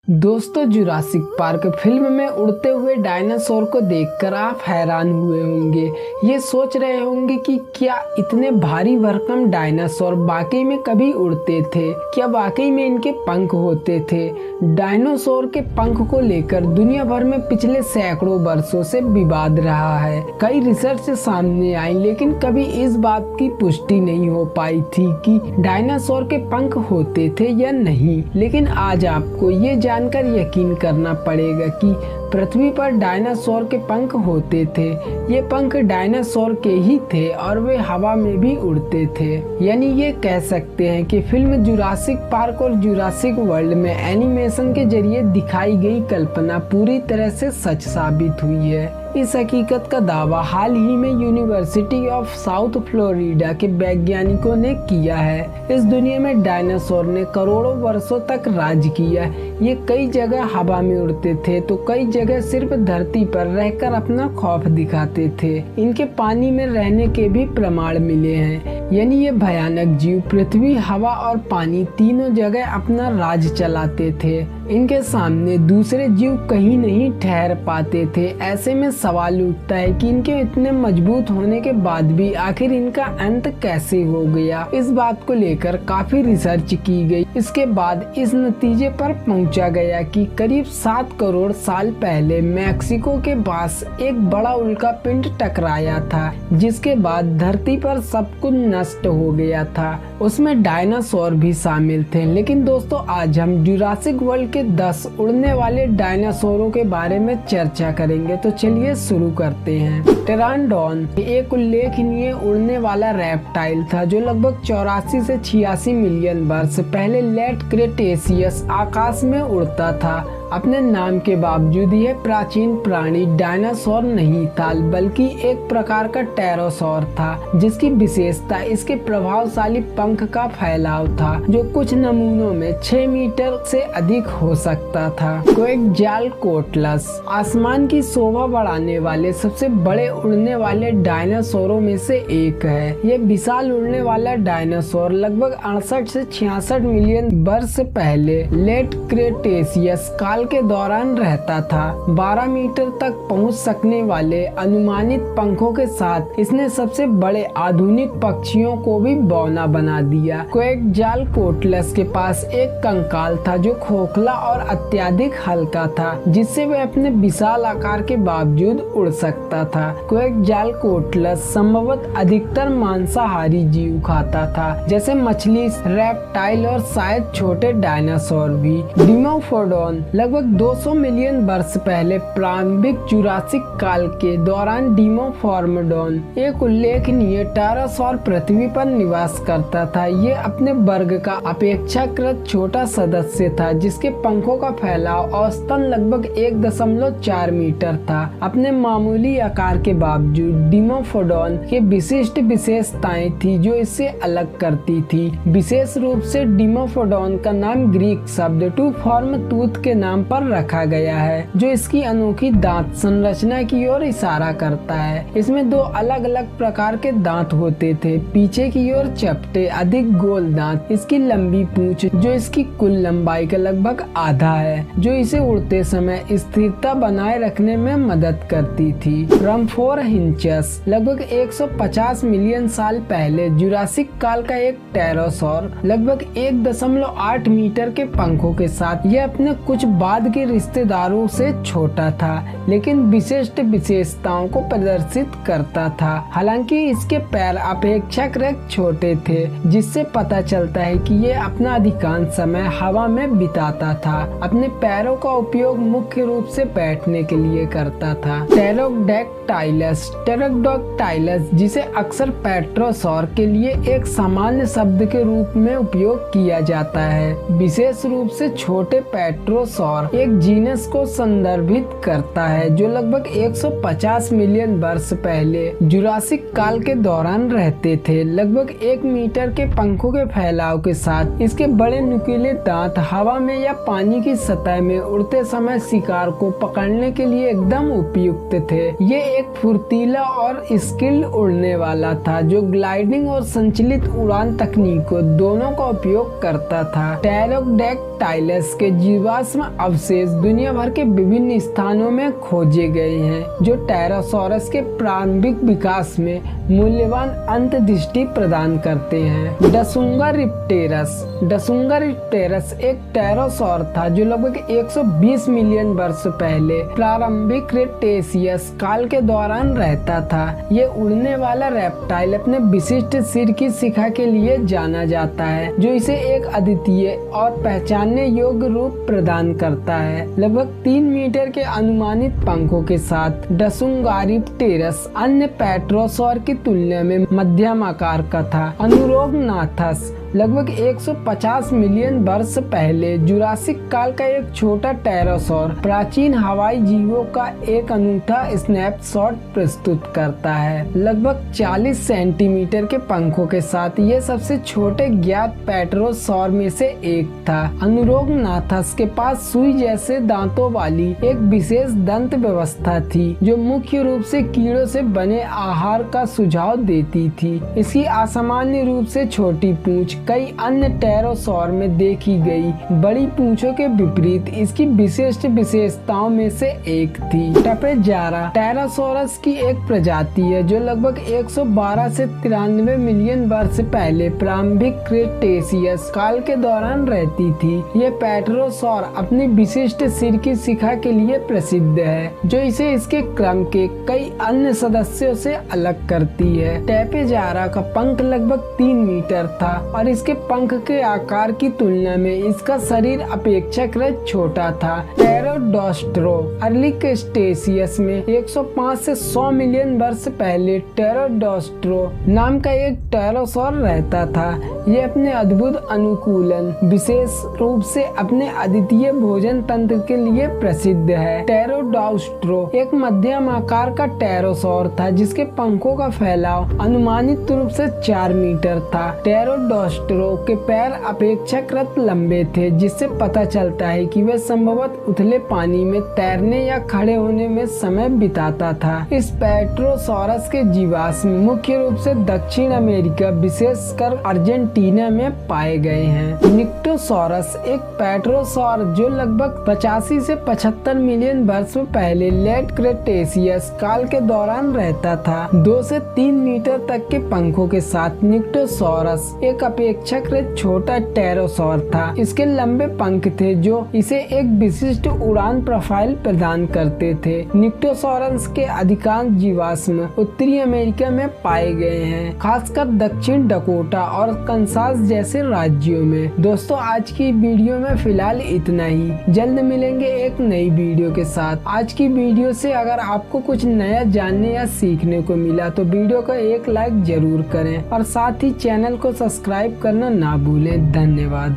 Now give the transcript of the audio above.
दोस्तों, Jurassic park film में उड़ते हुए डायनासोर को देखकर आप हैरान हुए होंगे। ये सोच रहे होंगे कि क्या इतने भारी भरकम डायनासोर वाकई में कभी उड़ते थे? क्या वाकई में इनके पंख होते थे? डायनासोर के पंख को लेकर दुनिया भर में पिछले सैकड़ों वर्षों से विवाद रहा है। कई रिसर्च सामने आई, लेकिन कभी इस बात की पुष्टि नहीं हो पाई थी कि डायनासोर के पंख होते थे या नहीं। लेकिन आज आपको ये जानकर यकीन करना पड़ेगा कि पृथ्वी पर डायनासोर के पंख होते थे। ये पंख डायनासोर के ही थे और वे हवा में भी उड़ते थे। यानी ये कह सकते हैं कि फिल्म जुरासिक पार्क और जुरासिक वर्ल्ड में एनिमेशन के जरिए दिखाई गई कल्पना पूरी तरह से सच साबित हुई है। इस हकीकत का दावा हाल ही में यूनिवर्सिटी ऑफ साउथ फ्लोरिडा के वैज्ञानिकों ने किया है। इस दुनिया में डायनासोर ने करोड़ों वर्षों तक राज किया। ये कई जगह हवा में उड़ते थे तो कई जगह सिर्फ धरती पर रहकर अपना खौफ दिखाते थे। इनके पानी में रहने के भी प्रमाण मिले हैं। यानी ये भयानक जीव पृथ्वी, हवा और पानी तीनों जगह अपना राज चलाते थे। इनके सामने दूसरे जीव कहीं नहीं ठहर पाते थे। ऐसे में सवाल उठता है कि इनके इतने मजबूत होने के बाद भी आखिर इनका अंत कैसे हो गया। इस बात को लेकर काफी रिसर्च की गई। इसके बाद इस नतीजे पर पहुंचा गया कि करीब 7 करोड़ साल पहले मैक्सिको के पास एक बड़ा उल्का पिंड टकराया था, जिसके बाद धरती पर सब कुछ नष्ट हो गया था। उसमें डायनासोर भी शामिल थे। लेकिन दोस्तों, आज हम जुरासिक वर्ल्ड के 10 उड़ने वाले डायनासोरों के बारे में चर्चा करेंगे। तो चलिए शुरू करते हैं। टेरानोडॉन एक उल्लेखनीय उड़ने वाला रेप्टाइल था जो लगभग 84 से 86 मिलियन वर्ष पहले लेट क्रेटेशियस आकाश में उड़ता था। अपने नाम के बावजूद यह प्राचीन प्राणी डायनासोर नहीं था, बल्कि एक प्रकार का टेरोसौर था, जिसकी विशेषता इसके प्रभावशाली पंख का फैलाव था, जो कुछ नमूनों में 6 मीटर से अधिक हो सकता था। क्वेटज़ालकोट्लस आसमान की शोभा बढ़ाने वाले सबसे बड़े उड़ने वाले डायनासोरों में से एक है। यह विशाल उड़ने वाला डायनासोर लगभग 68 से 66 मिलियन वर्ष पहले लेट क्रेटेशियस के दौरान रहता था। 12 मीटर तक पहुंच सकने वाले अनुमानित पंखों के साथ इसने सबसे बड़े आधुनिक पक्षियों को भी बौना बना दिया। क्वेटज़ालकोट्लस के पास एक कंकाल था जो खोखला और अत्यधिक हल्का था, जिससे वह अपने विशाल आकार के बावजूद उड़ सकता था। क्वेटज़ालकोट्लस संभवतः अधिकतर मांसाहारी जीव खाता था, जैसे मछली, रेप्टाइल और शायद छोटे डायनासोर भी। डिमोफोडोन लगभग 200 मिलियन वर्ष पहले प्रारंभिक जुरासिक काल के दौरान डिमोफॉर्मडोन एक उल्लेखनीय टेरोसौर पृथ्वी पर निवास करता था। ये अपने वर्ग का अपेक्षाकृत छोटा सदस्य था, जिसके पंखों का फैलाव औसतन लगभग 1.4 मीटर था। अपने मामूली आकार के बावजूद डिमोफोडोन के विशिष्ट विशेषताएं थी जो इसे अलग करती थी। विशेष रूप से डिमोफोडोन का नाम ग्रीक शब्द टू फॉर्म टूथ के नाम पर रखा गया है, जो इसकी अनोखी दांत संरचना की ओर इशारा करता है। इसमें 2 अलग अलग प्रकार के दांत होते थे। पीछे की ओर चपटे, अधिक गोल दांत, इसकी लंबी पूंछ जो इसकी कुल लंबाई का लगभग आधा है, जो इसे उड़ते समय स्थिरता बनाए रखने में मदद करती थी। रम्फोरहिंचस लगभग 150 मिलियन साल पहले जुरासिक काल का एक टेरोसौर लगभग 1.8 मीटर के पंखों के साथ यह अपने कुछ बाद के रिश्तेदारों से छोटा था, लेकिन विशिष्ट विशेषताओं को प्रदर्शित करता था। हालांकि इसके पैर अपेक्षाकृत छोटे थे, जिससे पता चलता है कि ये अपना अधिकांश समय हवा में बिताता था। अपने पैरों का उपयोग मुख्य रूप से बैठने के लिए करता था। टेरोडैक्टाइलस, जिसे अक्सर पेट्रोसौर के लिए एक सामान्य शब्द के रूप में उपयोग किया जाता है, विशेष रूप से छोटे पेट्रोसौर एक जीनस को संदर्भित करता है जो लगभग 150 मिलियन वर्ष पहले जुरासिक काल के दौरान रहते थे। लगभग 1 मीटर के पंखों के फैलाव के साथ इसके बड़े नुकीले दांत हवा में या पानी की सतह में उड़ते समय शिकार को पकड़ने के लिए एकदम उपयुक्त थे। ये एक फुर्तीला और स्किल्ड उड़ने वाला था जो ग्लाइडिंग और संचलित उड़ान तकनीकों दोनों का उपयोग करता था। टेरोडैक्टाइलस के जीवाश्म अवशेष दुनिया भर के विभिन्न स्थानों में खोजे गए हैं जो टेरोसॉरस के प्रारंभिक विकास में मूल्यवान अंतर्दृष्टि प्रदान करते हैं। डसुंगा रिप्टेरस एक टेरोसॉर था जो लगभग 120 मिलियन वर्ष पहले प्रारंभिक क्रेटेशियस काल के दौरान रहता था। ये उड़ने वाला रेप्टाइल अपने विशिष्ट सिर की शिखा के लिए जाना जाता है जो इसे एक अद्वितीय और पहचानने योग्य रूप प्रदान करता है। लगभग 3 मीटर के अनुमानित पंखों के साथ डसुंगा रिप्टेरस अन्य पेट्रोसॉर की तुलना में मध्यम आकार का था। अनुरोगनाथस लगभग 150 मिलियन वर्ष पहले जुरासिक काल का एक छोटा टेरोसॉर प्राचीन हवाई जीवों का एक अनूठा स्नैपशॉट प्रस्तुत करता है। लगभग 40 सेंटीमीटर के पंखों के साथ ये सबसे छोटे ज्ञात पेट्रोसॉर में से एक था। अनुरोगनाथस के पास सुई जैसे दांतों वाली एक विशेष दंत व्यवस्था थी जो मुख्य रूप से कीड़ों से बने आहार का सुझाव देती थी। इसकी असामान्य रूप से छोटी पूंछ कई अन्य टेरोसॉर में देखी गई बड़ी पूंछों के विपरीत इसकी विशिष्ट विशेषताओं में से एक थी। टपेजारा टेरोसॉरस की एक प्रजाति है जो लगभग 112 से 93 मिलियन वर्ष पहले प्रारंभिक क्रेटेशियस काल के दौरान रहती थी। ये पेट्रोसॉर अपनी विशिष्ट सिर की शिखा के लिए प्रसिद्ध है जो इसे इसके क्रम के कई अन्य सदस्यों से अलग करती है। टपेजारा का पंख लगभग 3 मीटर था और इसके पंख के आकार की तुलना में इसका शरीर अपेक्षाकृत छोटा था। टेरोडोस्ट्रो अर्ली क्रेटेशियस में 105 से 100 मिलियन वर्ष पहले टेरोडोस्ट्रो नाम का एक टेरोसॉर रहता था। ये अपने अद्भुत अनुकूलन विशेष रूप से अपने अद्वितीय भोजन तंत्र के लिए प्रसिद्ध है। टेरोडोस्ट्रो एक मध्यम आकार का टेरोसॉर था जिसके पंखों का फैलाव अनुमानित रूप से 4 मीटर था। टेरोडोस्ट्रो के पैर अपेक्षाकृत लंबे थे जिससे पता चलता है कि वह संभवतः उथले पानी में तैरने या खड़े होने में समय बिताता था। इस पेट्रोसॉरस के जीवाश्म मुख्य रूप से दक्षिण अमेरिका विशेषकर अर्जेंटीना में पाए गए हैं। निक्टोसॉरस एक पेट्रोसॉर जो लगभग 85 से 75 मिलियन वर्ष पहले लेट क्रेटेशियस काल के दौरान रहता था। 2 से 3 मीटर तक के पंखों के साथ निक्टोसॉरस एक अपेक्षाकृत छोटा टेरोसॉर था। इसके लंबे पंख थे जो इसे एक विशिष्ट उड़ान प्रोफाइल प्रदान करते थे। निक्टोसॉरस के अधिकांश जीवाश्म उत्तरी अमेरिका में पाए गए हैं, खासकर दक्षिण डकोटा और कंसास जैसे राज्यों में। दोस्तों आज की वीडियो में फिलहाल इतना ही। जल्द मिलेंगे एक नई वीडियो के साथ। आज की वीडियो से अगर आपको कुछ नया जानने या सीखने को मिला तो वीडियो को एक लाइक जरूर करें और साथ ही चैनल को सब्सक्राइब करना ना भूलें। धन्यवाद।